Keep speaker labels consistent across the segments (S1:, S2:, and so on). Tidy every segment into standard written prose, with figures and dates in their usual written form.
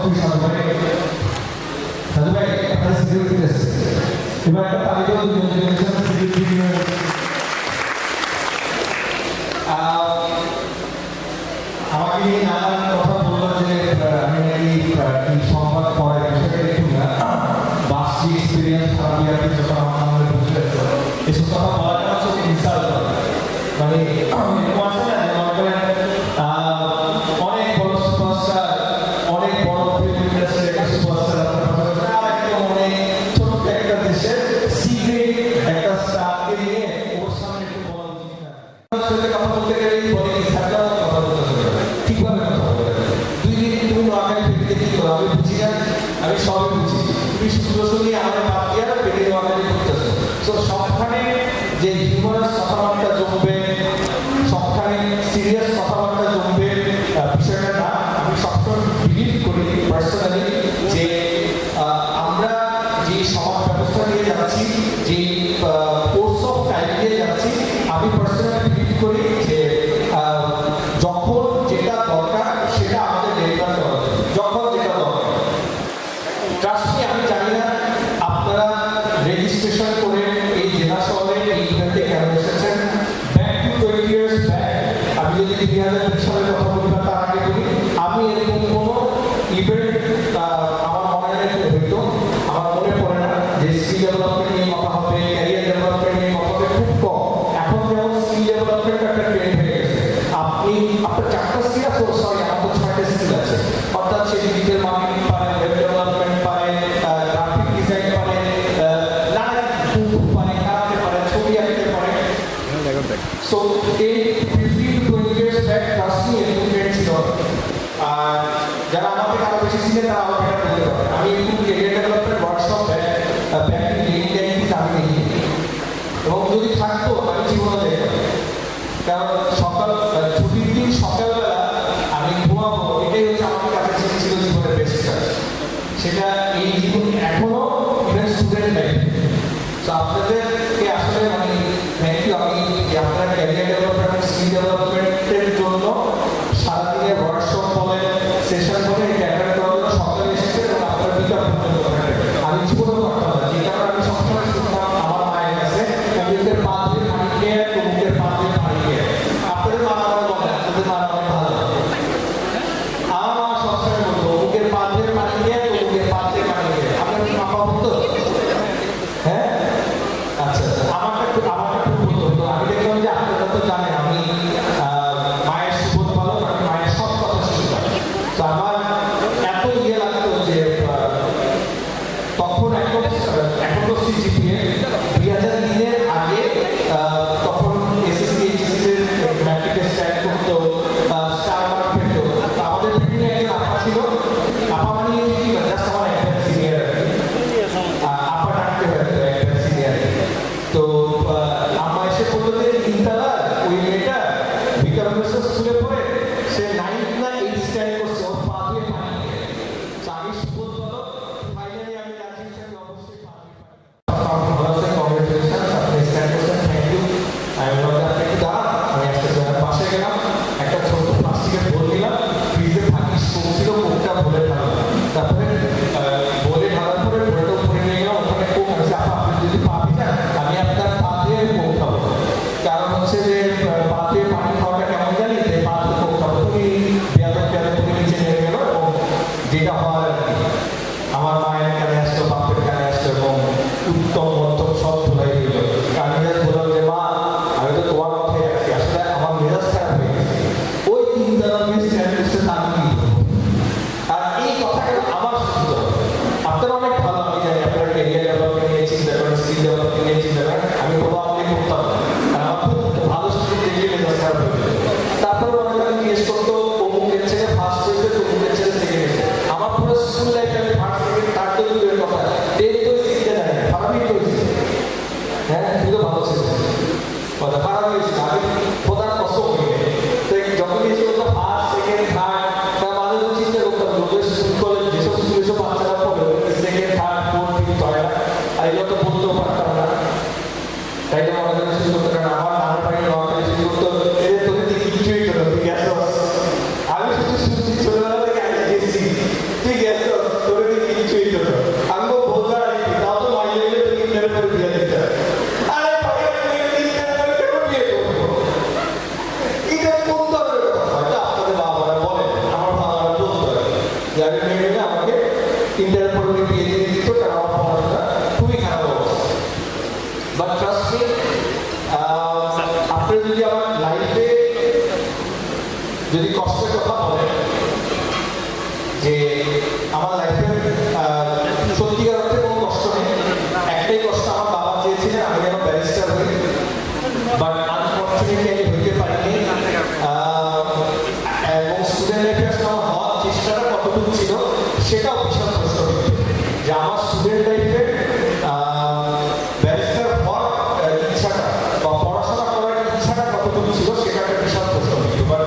S1: খুবই সাধু ভাই আপনার সিকিউরিটি আছে এবার একটা তালিকাও সিকিউরিটি আমাকে নিয়ে নানান কথা বললো যে আমি এই সংবাদ পড়ার বিষয়টা একটু বাসটি এক্সপিরিয়েন্স খারাপ ইয়ারটি যখন আমার বুঝতে এসব কথা বলাটা হচ্ছে ইনসাল্ট মানে এরকম আছে না যে মনে করেন অনেক বড় সুপারস্টার অনেক বড় ফিল্ম ইন্ডাস্ট্রির একটা সুপারস্টার একদম অনেক ছোট্ট একটা দেশের সিক্রেট একটা স্টারকে নিয়ে ওর সামনে একটু বলা উচিত না সাথে কথা বলতে গেলেই বলে কি সাথে কথা বলতে হবে ঠিকভাবে কথা বলতে হবে 2 দিন তুমি নোয়াখালী ফিরতে কি করো আমি বুঝি না আমি সবই বুঝি তুমি শুধু শুধু আমার বাদ দিয়ে পেটে নোয়াখালী করতেছো তো সবখানে যে হিউমারাস কথাবার্তা জমবে সবখানে সিরিয়াস কথাবার্তা জমবে বিষয়টা না আমি সবসময় বিলিভ করি পার্সোনালি যে আমরা যে সমাজ ব্যবস্থা নিয়ে যাচ্ছি যে কোর্স অফ টাইম নিয়ে যাচ্ছি আমি পার্সোনালি বিলিভ করি যে যখন যেটা দরকার সেটা আমাদের ডেলিভার করা উচিত যখন যেটা দরকার ট্রাস্ট মি আমি জানি না আপনারা রেজিস্ট্রেশন করে এই জেলা শহরে এই ইভেন্টে কেন এসেছেন ব্যাক টু 20 ইয়ার্স ব্যাক আমি যদি 2020 সালের কথা বলি বা তার আগে বলি আমি এরকম কোনো ইভেন্ট আমার মনে হইতো আমার মনে পড়ে না যে স্কিল ডেভেলপমেন্ট নিয়ে কথা হবে ক্যারিয়ার ডেভেলপমেন্ট নিয়ে কথা হবে খুব কম এখন যেমন স্কিল ডেভেলপমেন্ট একটা ট্রেন্ড হয়ে গেছে আপনার 4টা স্কিল আছে সরি আমার তো 6টা স্কিল আছে অর্থাৎ সে ডিজিটাল মার্কেটিং পারে ওয়েব ডেভেলপমেন্ট পারে গ্রাফিক ডিজাইন পারে So, 15-20 years back, trust me, educated ছিল আর যারা আমাদের আরো বেশি ছিলেন তারা আমাকে এটা বলতে পারে আমি একটু career development workshop back India আমি দেখি এবং যদি থাকতো আমি জীবনে দেখতাম কারণ সকাল ছুটির দিন সকালবেলা আমি ঘুমাবো এটাই হচ্ছে আমার কাছে ছিল জীবনের বেস্ট কাজ সেটা এই জীবন এখনো ইভেন স্টুডেন্ট লাইফ তো আপনাদেরকে আসলে মানে থ্যাংক ইউ আমি আপনার ক্যারিয়ার ডেভেলপমেন্ট স্কিল ডেভেলপমেন্টের জন্য সারাদিনের ওয়ার্কশপ বলে সেশন বলে ক্যাটার করার জন্য সকালে এসেছে এবং আপনার বিকাল পর্যন্ত আমি জীবনেও করতাম না যে কারণে আমি সবসময় শুনতাম আমার মায়ের কাছে মুখের পা দিয়ে পানি খেয়ে মুখের পা দিয়ে পানি খেয়ে আপনাদের মা আমার বলে আপনাদের মা অনেক ভালো আমার মা সবসময় বলতো মুখের পা দিয়ে পানি খেয়ে মুখের পা দিয়ে পানি খেয়ে আপনার কি মা বলতো হ্যাঁ আচ্ছা আমারটা খুব বলতো আমি দেখলাম যে আপনারা তো জানেন আমি মায়ের সুবোধ ভালো আমি মায়ের সব কথা শুনতাম তো আমার এত ইয়ে লাগতো যে তখন এখন তো সিজিপিএ 2003 এর আগে তখন এসএসসি এইচএসসি এর ম্যাট্রিকে স্ট্যান্ড করতো স্টার মার্ক পেতো আমাদের বিভিন্ন একজন আপা ছিল আপা মানে কি জাস্ট আমার একটা সিনিয়র আপা ডাকতে হতো একটা সিনিয়র তো আমা এসে বললো যে তিনতলা ওই মেয়েটা বিকারমেশ্বর স্কুলে পড়ে সে 9th না 8th স্ট্যান্ড করছে ওর পা দিয়ে পানি খেয়ে তো আমি সুবোধ বলো ফাইনালি আমি রাজি হিসেবে অবশ্যই পা দিয়ে পানি ভালো আছে কংগ্রেচুলেশন আপনি স্ট্যান্ড করছেন থ্যাংক ইউ আমি বলতে আপনি একটু দাঁড়ান আমি একটা পাশে গেলাম একটা ছোট প্লাস্টিকের বোল নিলাম ফ্রিজে থাকিস পৌঁছিল কোকটা ভরে ঢাললাম তারপরে বলে ঢালার পরে ভরেটা উপরে নিয়ে গেলাম ওখানে কোক আছে আপনি যদি পা ভিজান আমি আপনার পা দিয়ে কোক খাবো কারণ হচ্ছে যে পা দিয়ে পানি খাওয়াটা কেমন জানি যে পা দিয়ে কোক খাবো তুমি বেয়াদব তুমি নিচে নেমে গেলো এবং যেটা হওয়ার আর কি আমার মায়ের কানে আসলো বাপের কানে আসলো এবং উত্তম মধ্যম সব ধুলাই দিল আমি বললাম যে মা আমি তো তোমার কথাই আছি আসলে আমার মেজাজ খারাপ হয়ে গেছে ওই 3 জন স্ট্যান্ড করছে তার কি আর এই কথাটা আমার শুনতে হবে আপনারা অনেক ভালো আমি জানি আপনারা ক্যারিয়ার ডেভেলপমেন্ট নিয়ে চিন্তা করেন স্কিল ডেভেলপমেন্ট নিয়ে চিন্তা করেন আমি কোনো আপনি করতাম না আর আমার খুব ভালো স্টুডেন্ট দেখলে মেজাজ খারাপ হয়ে গেছে তারপরে অনেক জিজ্ঞেস করতো অমুকের ছেলে ফার্স্ট হয়েছে তমুকের ছেলে সেকেন্ড হয়েছে আমার পুরো স্কুল লাইফে আমি ফার্স্ট সেকেন্ড থার্ড তো দূরের কথা ইন্টারের পরে উনি বিয়ে দিয়ে দিত, কারণ আমার পড়াশোনা খুবই খারাপ অবস্থা। বাট ট্রাস্ট মি, আপনি যদি আমার লাইফে যদি কষ্টের কথা বলেন, যে আমার লাইফে সত্যিকার অর্থে কোনো কষ্ট নেই। একটাই কষ্ট, আমার বাবা চেয়েছিলেন আমি যেন ব্যারিস্টার হই, বাট আনফর্চুনেটলি আমি হইতে পারিনি। এবং স্টুডেন্ট লাইফে আসলে আমার হওয়ার চেষ্টাটা কতটুকু ছিল সেটাও বিশাল প্রশ্ন, যে আমার স্টুডেন্ট লাইফে ব্যারিস্টার হওয়ার ইচ্ছাটা বা পড়াশোনা করার ইচ্ছাটা কতটুকু ছিল সেটা একটা বিশাল প্রশ্ন। বাট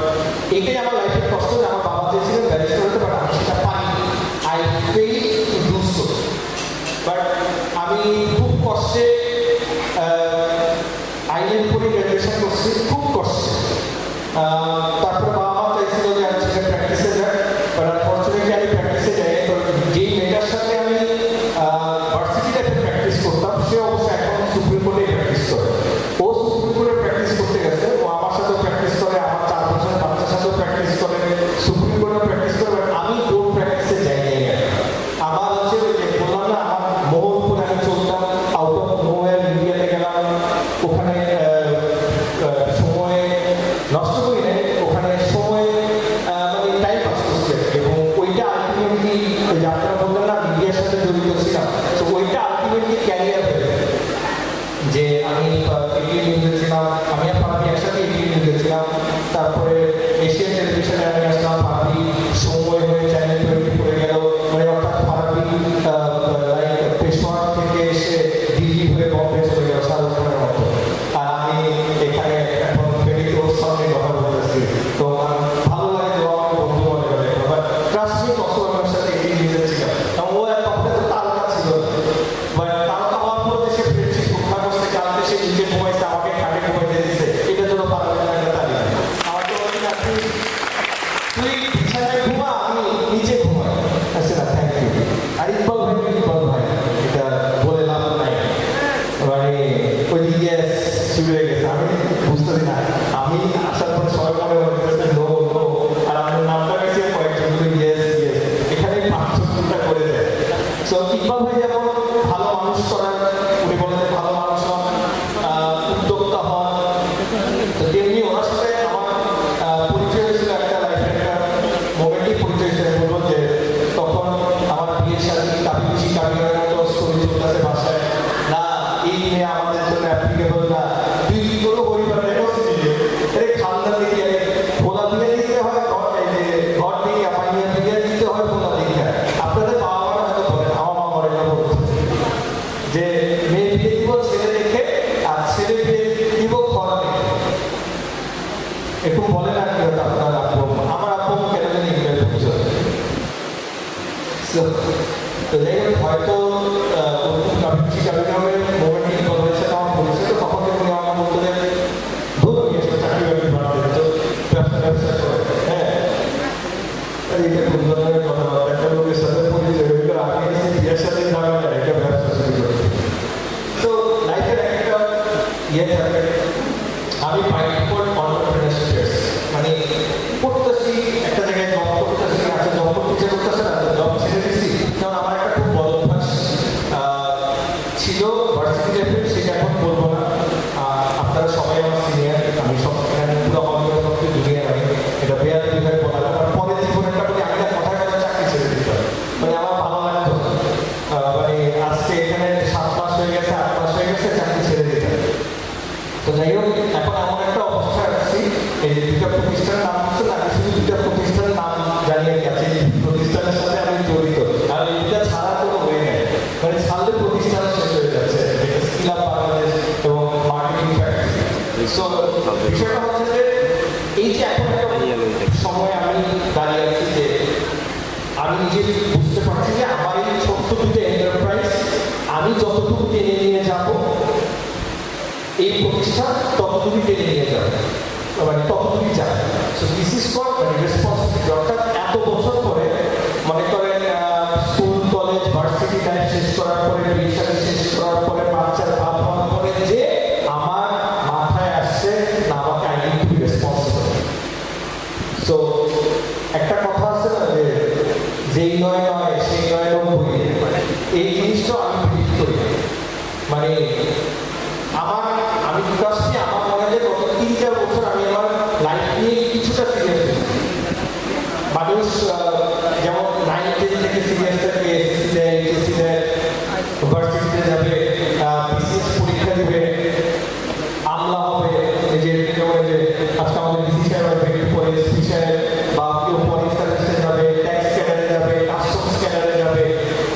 S1: এটাই আমার লাইফের কষ্ট, যে আমার বাবা চেয়েছিলেন ব্যারিস্টার হতে, বাট আমি সেটা পাইনি। I fail to do so. But আমি খুব কষ্টে আইনের উপরে গ্র্যাজুয়েশন করছি, খুব কষ্টে। তারপরে বাবা মা চাইছিল যে আমি সেটা প্র্যাকটিসে যাই, বাট আনফর্চুনেটলি আমি প্র্যাকটিসে যাই। তো যেই মেয়েটার সাথে আমি ভার্সিটি লাইফে প্র্যাকটিস করতাম, সে অবশ্যই এখন সুপ্রিম কোর্টে প্র্যাকটিস করে। ও সুপ্রিম কোর্টে প্র্যাকটিস করতে গেছে, ও আমার সাথেও প্র্যাকটিস করে, আমার 4 বছরের বাচ্চার সাথেও প্র্যাকটিস করে, সুপ্রিম কোর্টে প্র্যাকটিস করে। বাট আমি কোর্ট প্র্যাকটিসে যাই নাই। আমার হচ্ছে ওই যে বললাম না, আমার মোহনপুরে আমি চলতাম, আউট অফ নোওয়্যার ইন্ডিয়াতে গেলাম, ওখানে সময় নষ্ট করি নাই, ওখানে সময় মানে টাইম পাস করছে। এবং ওইটা আলটিমেটলি ওই যাত্রা বললাম না, মিডিয়ার সাথে জড়িত ছিলাম, তো ওইটা আলটিমেটলি ক্যারিয়ার হয়ে যায়। যে আমি এটিএন নিউজে ছিলাম, আমি আর পাবি একসাথে এটিএন নিউজে ছিলাম, তারপরে এশিয়ান টেলিভিশনে আমি আসলাম, পাবি সময় হয়ে চ্যানেল 20 পড়ে গেল, মানে অর্থাৎ পাবি পেশোয়ার থেকে এসে দিল্লি হয়ে বম্বে চলে গেল শাহরুখ খানের মতো। আর আমি এখানে এখন মেডিকেল সামনে কথা বলতেছি, তো ভালো লাগে যে আমার বন্ধু মনে করে। বাট ট্রাস্ট মি, কত আমার সাথে এটিএন নিউজে ছিলাম, এবং ও এক তখন তো তারকা ছিল। বাট তারকা হওয়ার পর যে সে ফ্রেন্ডশিপ রক্ষা করতে জানতে, সে নিজে ঘুমাইছে, আমাকে খাটে ঘুমাইতে দিচ্ছে, এটার জন্য তারকা একটা তালি। আমার তো বলে না, তুই বিছানায় ঘুমা, আমি নিচে ঘুমাই। আচ্ছা না, থ্যাংক ইউ। আর ইকবাল ভাই এটা বলে লাভ নাই, মানে ওই ইয়েস শুরু হয়ে গেছে। আমি বুঝতেছি না, আমি আসার পরে সবাই মনে করতেছে নো নো, আর আমার নামটা গেছে কয়েকজন ইয়েস ইয়েস, এখানে পার্থক্যটা করে দেয়। তো ইকবাল ভাই যেমন ভালো মানুষ করার, উনি বলেন ভালো মানুষ হন, উদ্যোক্তা হন, তো তেমনি ওনার সাথে আমার পরিচয় হয়েছিল একটা লাইফের একটা মোমেন্টই পরিচয় হয়েছিল। বলবো যে তখন আমার বিয়ের সাথে কাবিনের মতো স্টোরি চলতেছে বাসায়, না এই মেয়ে আমাদের জন্য অ্যাপ্লিকেবল না, তুই কোনো পরিবার রেখেছি দিলে খান্দার দিকে খোলা দিয়ে দিতে হয়, ঘর দিয়ে পাইয়ে দিয়ে দিতে হয়, খোলা দিকে। আপনাদের বাবা মারা হয়তো বলেন, আমার মা মরে না বলতো যে মেয়ে বিয়ে দিব ছেলে দেখে, আর ছেলে বিয়ে দিব ঘর দেখে। একটু বলে না কি হতো আপনার আব্বু, আমার আব্বু কেন জানি ইংরেজি বুঝতে। তো যাই হোক, হয়তো কাবিনের মোমেন্টই বলেছে আমার বলেছে, তো তখন থেকে উনি আমার বলতে যে ধরো নিয়ে এসে চাকরি বাকরি বাড়তে, তো ব্যবসা করে। হ্যাঁ, এইটা খুব ধরনের কথাবার্তা, একটা লোকের সাথে পরিচয় হইল, আগে এসে বিয়ের সাথে যাবে না, একটা ব্যবসা শুরু করে। তো লাইফের একটা ইয়ে থাকে, আমি ফাইট ফর অন্টারপ্রেনারশিপ, মানে করতেছি একটা জায়গায় জব করতেছি, আচ্ছা জব করতে ইচ্ছে করতেছে না, জব ছেড়ে দিচ্ছি। কারণ আমার একটা খুব বড় অভ্যাস ছিল ভার্সিটি লাইফে, সেটা এখন বলবো না। আপনারা সবাই আমার সিনিয়র, আমি সব এখানে পুরো আমার সবকে জুনিয়র, আমি এটা বেয়ার বিভাগ বলা। আমার পরের জীবনেরটা বলি, আমি না কথায় কথায় চাকরি ছেড়ে দিতাম, মানে আমার ভালো লাগতো। মানে আজকে এখানে 7 মাস হয়ে গেছে, 8 মাস হয়ে গেছে, চাকরি ছেড়ে দিতাম। তো যাই হোক, এখন এমন একটা অবস্থায় আসছি, এই যে 2টা প্রতিষ্ঠানের নাম হচ্ছে না, আমি শুধু 2টা প্রতিষ্ঠানের নাম জানিয়ে গেছি, প্রতিষ্ঠানের সাথে আমি জড়িত, আর এইটা ছাড়া কোনো হয়ে নেই, মানে ছাড়লে প্রতিষ্ঠান শেষ হয়ে যাচ্ছে, স্কিল আপ বাংলাদেশ এবং মার্কেটিং ফ্যাক্টরি। সো বিষয়টা হচ্ছে যে এই যে এখন একটা সময় আমি দাঁড়িয়ে আছি, যে আমি নিজে বুঝতে পারছি যে আমার এই ছোট্ট 2টা এন্টারপ্রাইজ আমি যতটুকু টেনে নিয়ে যাবো, এই প্রতিষ্ঠান ততটুকুই টেনে নিয়ে যাবে, মানে ততটুকুই যাবে। So this is for responsibility. অর্থাৎ এত বছর পরে, মনে করেন স্কুল কলেজ ভার্সিটি লাইফ শেষ করার পরে, পরীক্ষা শেষ করার পরে, বাচ্চার বাপ হওয়ার পরে, যে আমার মাথায় আসছে না, আমাকে I need to be responsible. So একটা কথা আছে না, যে যেই নয় নয় সেই নয় 90,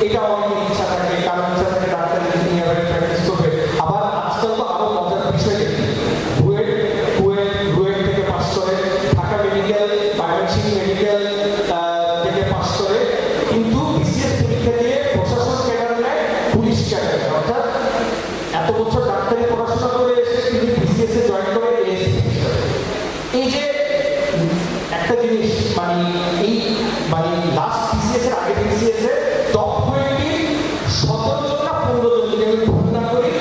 S1: এটা অনেকের ইচ্ছা থাকে, কারণ ইচ্ছা থাকে ডাক্তার ইঞ্জিনিয়ার প্র্যাকটিস করবে। আবার আজকাল তো আরো মজার বিষয় দেখি, রুয়েট থেকে পাস করে, ঢাকা মেডিকেল, ময়মনসিংহ মেডিকেল থেকে পাস করে, কিন্তু বিসিএস পরীক্ষা দিয়ে প্রশাসন ক্যাডার নেয়, পুলিশ ক্যাডার নেয়। অর্থাৎ এত বছর ডাক্তারি পড়াশোনা করে এসে তিনি বিসিএস এ জয়েন করে এএসপি। এই যে একটা জিনিস, মানে লাস্ট বিসিএস এর আগে বিসিএস এ টপ 20 17 জন না 15 জন, যদি আমি ভুল না করি,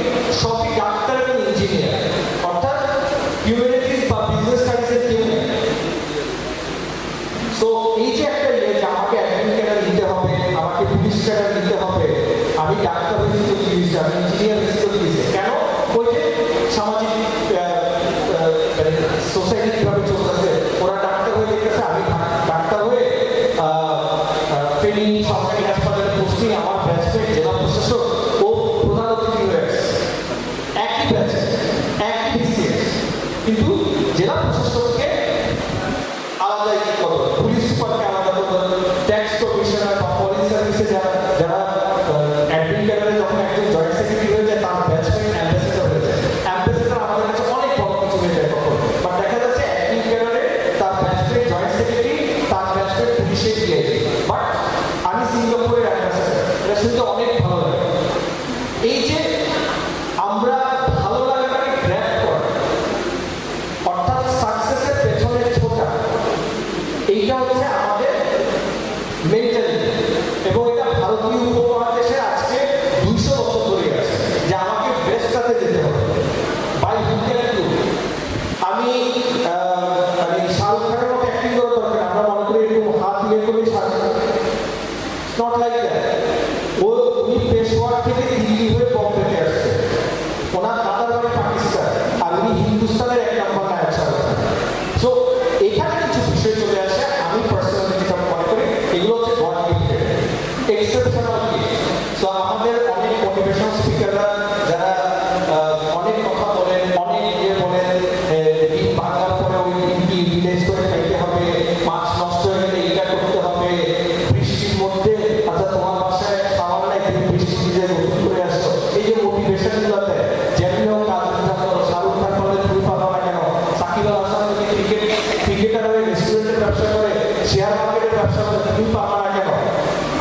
S1: সবই ডাক্তার এবং ইঞ্জিনিয়ার। অর্থাৎ হিউম্যানিটিস বা বিজনেস স্টাডিজের কেউ নেই। সো এই যে একটা ইয়ে যে আমাকে অ্যাডমিন ক্যাডার নিতে হবে, আমাকে পুলিশ ক্যাডার নিতে হবে, আমি ডাক্তার হয়েছি তো কি হয়েছে, আমি ইঞ্জিনিয়ার হয়েছি তো কি হয়েছে, কেন? ওই যে সামাজিক সোসাইটি কিভাবে চলতেছে, ওরা ডাক্তার হয়ে দেখতেছে, আমি ডাক্তার হয়ে ট্রেনিং সরকারি হাসপাতালে পোস্টিং, আমার ব্যাচমেট জেলা প্রশাসক ও প্রধান অতিথি হয়ে আসছে, একই ব্যাচে একই বিসিএস, কিন্তু জেলা প্রশাসককে আলাদা ই করো, পুলিশ সুপারকে আলাদা করো, ট্যাক্স কমিশনার বা পুলিশ সার্ভিসে যারা অ্যাডমিন ক্যাডারে যখন একজন জয়েন্ট সেক্রেটারি হয়ে যায়, তার ব্যাচমেট অ্যাম্বাসেডর হয়ে যায়। অ্যাম্বাসেডর আমাদের কাছে অনেক বড় কিছু হয়ে যায় তখন, বাট দেখা যাচ্ছে অ্যাডমিন ক্যাডারে তার ব্যাচমেট জয়েন্ট সেক্রেটারি, তার ব্যাচমেট পুলিশে দিয়ে যায়। বাট আমি সিঙ্গাপুরের অ্যাম্বাসেডর, এটা শুনতে অনেক ভালো লাগে। এই যে আমরা ভালো লাগাটাকে গ্র্যাব করা, অর্থাৎ সাকসেসের পেছনে ছোটা, এইটা হচ্ছে আমাদের মেন্টালিটি। এবং এটা ভারতীয় উপমহাদেশে আজকে 200 বছর ধরে আছে যে আমাকে বেস্টটাতে যেতে হবে, বাই হুক অ্যান্ড ক্রুক। আমি মানে শাহরুখ খানের মতো অ্যাক্টিং করার দরকার, আমরা মনে করি এরকম হাত দিয়ে করে Shahrukh Khan, not like that. উনি পেশোয়ার থেকে দিল্লি হয়ে বম্বেতে আসছে, ওনার দাদার বাড়ি পাকিস্তান, আর উনি হিন্দুস্তানের 1 নম্বর নায়ক শাহরুখ খান। সো এখানে কিছু বিষয় চলে আসে, আমি পার্সোনালি যেটা মনে করি এগুলো হচ্ছে god gifted exceptional case. So আমাদের অনেক মোটিভেশন স্পিকাররা যারা অনেক কথা বলেন, অনেক ইয়ে বলেন, ডিম ভাঙার পরে ওই ডিমটি রিলেজ করে খাইতে হবে, মাছ নষ্ট হয়ে গেলে এটা করতে হবে, বৃষ্টির মধ্যে আচ্ছা তোমার বাসায় খাওয়ার নাই, তুমি বৃষ্টি ভিজে গোসল করে আসো, এই যে মোটিভেশন গুলো দেয়, যেমনি হোক কাজ করো, শাহরুখ খান বলে তুমি পারো না কেন, সাকিব আল হাসান যদি ক্রিকেটার হয়ে রেস্টুরেন্টের ব্যবসা করে, শেয়ার মার্কেটের ব্যবসা করে, তুমি পারো না কেন?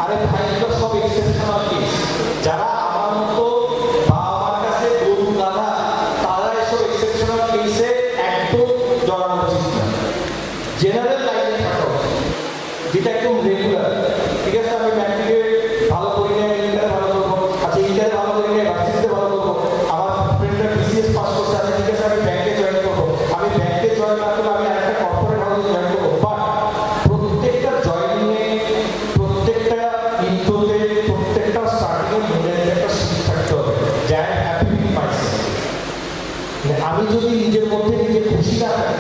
S1: আরে ভাই, এগুলো সব এক্সেপশনাল কেস। যারা আমার মতো বা আমার কাছে গরু দাদা, তারা এসব এক্সেপশনাল কেসে একদম জড়ানো উচিত না, জেনারেল লাইনে থাকা উচিত, যেটা একদম রেগুলার। ঠিক আছে, আমি ম্যাট্রিকে ভালো করি না, ইন্টারে ভালো করবো, আচ্ছা ইন্টারে ভালো করি না, ভার্সিটিতে ভালো করবো, আমার ফ্রেন্ডরা বিসিএস পাস করছে, আচ্ছা ঠিক আছে আমি ব্যাংকে জয়েন করবো, আমি ব্যাংকে জয়েন না করলে আমি আরেকটা কর্পোরেট হাউসে জয়েন করবো। বাট প্রত্যেকটা জয়েনিংয়ে, প্রত্যেকটা ইন্ট্রোতে, প্রত্যেকটা স্টার্টিংয়ে মনে একটা শিখ থাকতে হবে যে I am happy with myself. আমি যদি নিজের মধ্যে নিজে খুশি না থাকি,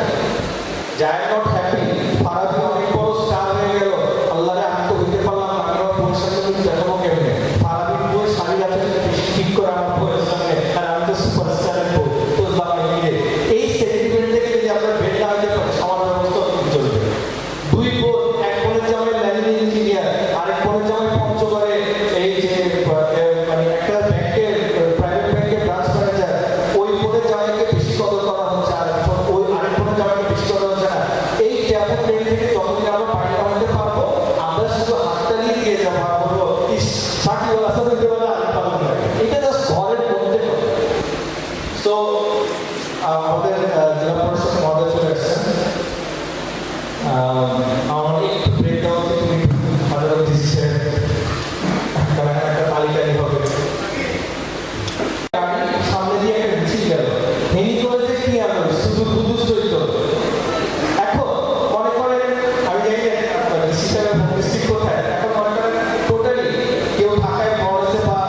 S1: যে I am not happy, Farabi অনেক বড় স্টার হয়ে গেল, আল্লাহরে আমি তো হইতে পারলাম না, আমি আমার বউয়ের সাথে তুমি দেখাবো কেমনে? ফারাবির বউয়ের শাড়ি আছে বেশি ঠিক করে আমার বউয়ের সামনে, আর আমি তো সুপারস্টারের বউ, তো এই সেন্টিমেন্ট থেকে যদি আমরা বের না হইতে পারি, সমাজ ব্যবস্থা চলবে। দুই বোন, এক বোনের জামাই লাইন ইঞ্জিনিয়ার, আরেক বোনের জামাই পঞ্চগড়ে এই যে মানে একটা ব্যাংকের, প্রাইভেট ব্যাংকের ব্রাঞ্চ ম্যানেজার, ওই বোনের জামাইকে বেশি কদর করা হচ্ছে, আর ওই আরেক বোনের জামাইকে বেশি কদর হচ্ছে না। এই ট্যাবু ট্রেন থেকে যতদিন আমরা পানি নামাতে পারবো, আমরা শুধু হাততালি দিয়ে যাবো আর বলবো ইস সাকিব আল হাসান হইতে পারলে আমি পারবো না। এটা জাস্ট ঘরের মধ্যে। সো আমাদের জেলা পরিষদ মহোদয় চলে এসেছেন, আমার একটু ব্রেক দেওয়া উচিত, তুমি আমাদের দিচ্ছে, কারণ একটা তালিকা নিয়ে হবে। সামনে দিয়ে একটা মিছিল গেল, হেনি কলেজে কি আনলো, শুধু কুদুস চরিত্র। এখন মনে করেন, আমি জানি ডিস্ট্রিক্ট কোথায়, এখন মনে করেন টোটালি কেউ ঢাকায় বড় হয়েছে বা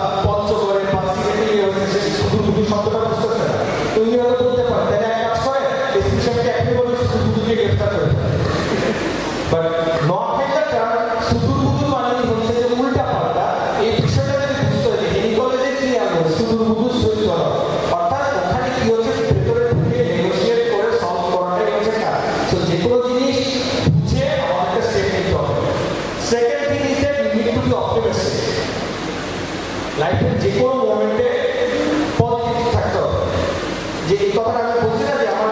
S1: লাইফের যে কোনো মোমেন্টে পজিটিভ থাকতে হবে। যে এই কথাটা আমি বলছি না যে আমার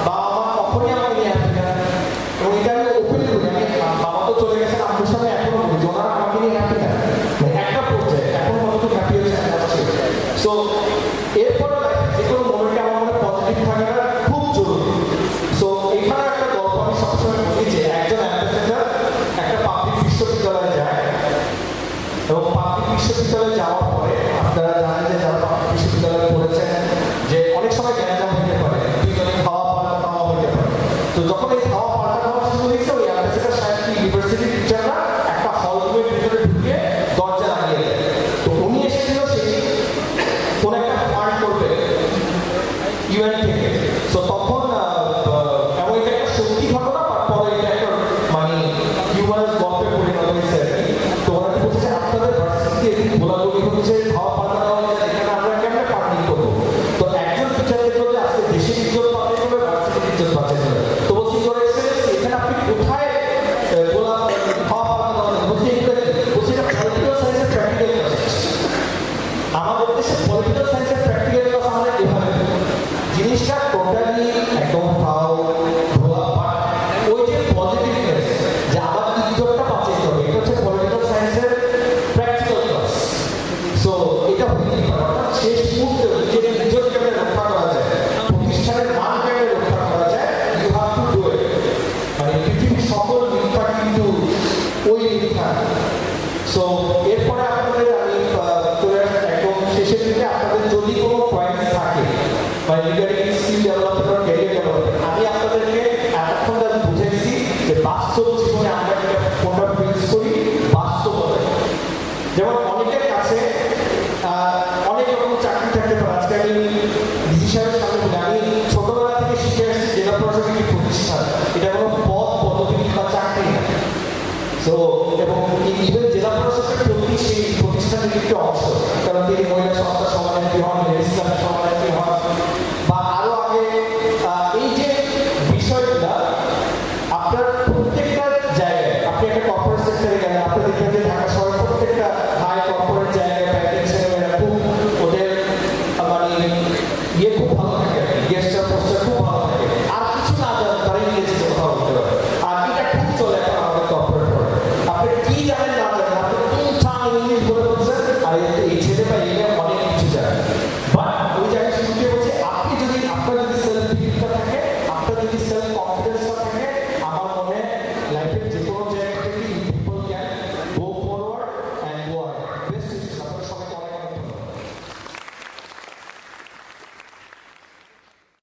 S1: বাবা মা কখনই আমাকে নিয়ে আসবে না, এবং এটা আমি ওপেনলি বলি। আমি বাবা তো চলে গেছেন, আমার সামনে এখনো বলি যে ওনারা আমাকে নিয়ে হ্যাপি না, একটা পর্যায়ে এখন কতটুকু হ্যাপি হয়েছে আমি যাচ্ছি। সো এরপরে লাইফে যে কোনো মোমেন্টে আমার মনে পজিটিভ থাকাটা খুব জরুরি। সো এখানে একটা গল্প আমি সবসময় বলি যে একজন অ্যাম্বাসেডর একটা পাবলিক বিশ্ববিদ্যালয়ে যায়, এবং পাবলিক বিশ্ববিদ্যালয়ে যাওয়ার পরে আপনারা জানেন যে যারা পাবলিক বিশ্ববিদ্যালয়ে পড়েছেন যে অনেক সময় জ্ঞান হইতে পারে, দুইজনে খাওয়া পাল্টা হইতে পারে। তো যখন এই খাওয়া পাল্টা হওয়া শুরু হয়েছে, ওই অ্যাম্বাসেডর সাহেব ইউনিভার্সিটির টিচাররা একটা হল রুমের ভিতরে ঢুকিয়ে দরজা লাগিয়ে দেয়। তো উনি এসেছিল সেই কোন একটা ফান্ড করবে ইউএন থেকে। তো তখন এমন এটা একটা সত্যি ঘটনা, তারপরে এটা একটা মানে হিউম্যান গল্পে পরিণত হয়েছে আর কি। তো ওরা বলছে আপনাদের ভার্সিটিতে এদিন গোলাগুলি হচ্ছে, খাওয়া পাল্টা দেওয়া হচ্ছে, এখানে আমরা কেমন ফান্ডিং করবো? তো একজন টিচার দেখলো যে আজকে দেশের ইজ্জত বাঁচাতে হবে, ভার্সিটির ইজ্জত বাঁচাতে হবে। তো বলছি করে এখানে আপনি কোথায় গোলা খাওয়া পাল্টা দেওয়া হবে? বলছি এগুলো বলছি এটা পলিটিক্যাল সায়েন্সের প্র্যাকটিক্যাল ক্লাস। আমাদের দেশে পলিটিক্যাল সায়েন্সের প্র্যাকটিক্যাল ক্লাস আমাদের এভাবে জিনিসটা টোটালি একদম ফাও ধোয়া পাট। ওই যে পজিটিভনেস যে আমার ইজ্জতটা বাঁচাতে হবে, এটা হচ্ছে পলিটিক্যাল সায়েন্সের প্র্যাকটিক্যাল ক্লাস। সো এটা হতেই পারে অর্থাৎ শেষ মুহূর্তে নিজের ইজ্জত কেমন রক্ষা করা যায়, প্রতিষ্ঠানের মান কেমন রক্ষা করা যায়, you have to do it. মানে পৃথিবীর সকল মিথ্যা কিন্তু ওই মিথ্যা। সো এরপরে আপনাদের আমি চলে আসেন একদম শেষের দিকে। আপনাদের যদি কোনো পয়েন্ট থাকে বা রিগার্ডিং স্কিল ডেভেলপমেন্ট বা ক্যারিয়ার ডেভেলপমেন্ট, আমি আপনাদেরকে এতক্ষণ আমি বুঝেছি যে বাস্তব জীবনে আমরা কোনটা ফেস করি বাস্তবতা। যেমন অনেকের কাছে অনেক রকম চাকরি থাকতে পারে। আজকে আমি ডিজি সাহেবের সামনে বলি, আমি ছোটবেলা থেকে শিখে আসছি জেলা প্রশাসনিক প্রতিষ্ঠান এটা কোনো পদ পদবি বা চাকরি না। সো এবং ইভেন জেলা প্রশাসকের প্রতি সেই প্রতিষ্ঠানের একটি অংশ, কারণ তিনি মহিলা সংস্থার সমানেত্রী হন, ইসলামের সমানেত্রী হন, বা আরো আগে এই যে বিষয়গুলা আপনার প্রত্যেকটা জায়গায়, আপনি একটা কর্পোরেট সেক্টরে গেলেন, আপনি দেখবেন যে ঢাকা শহরে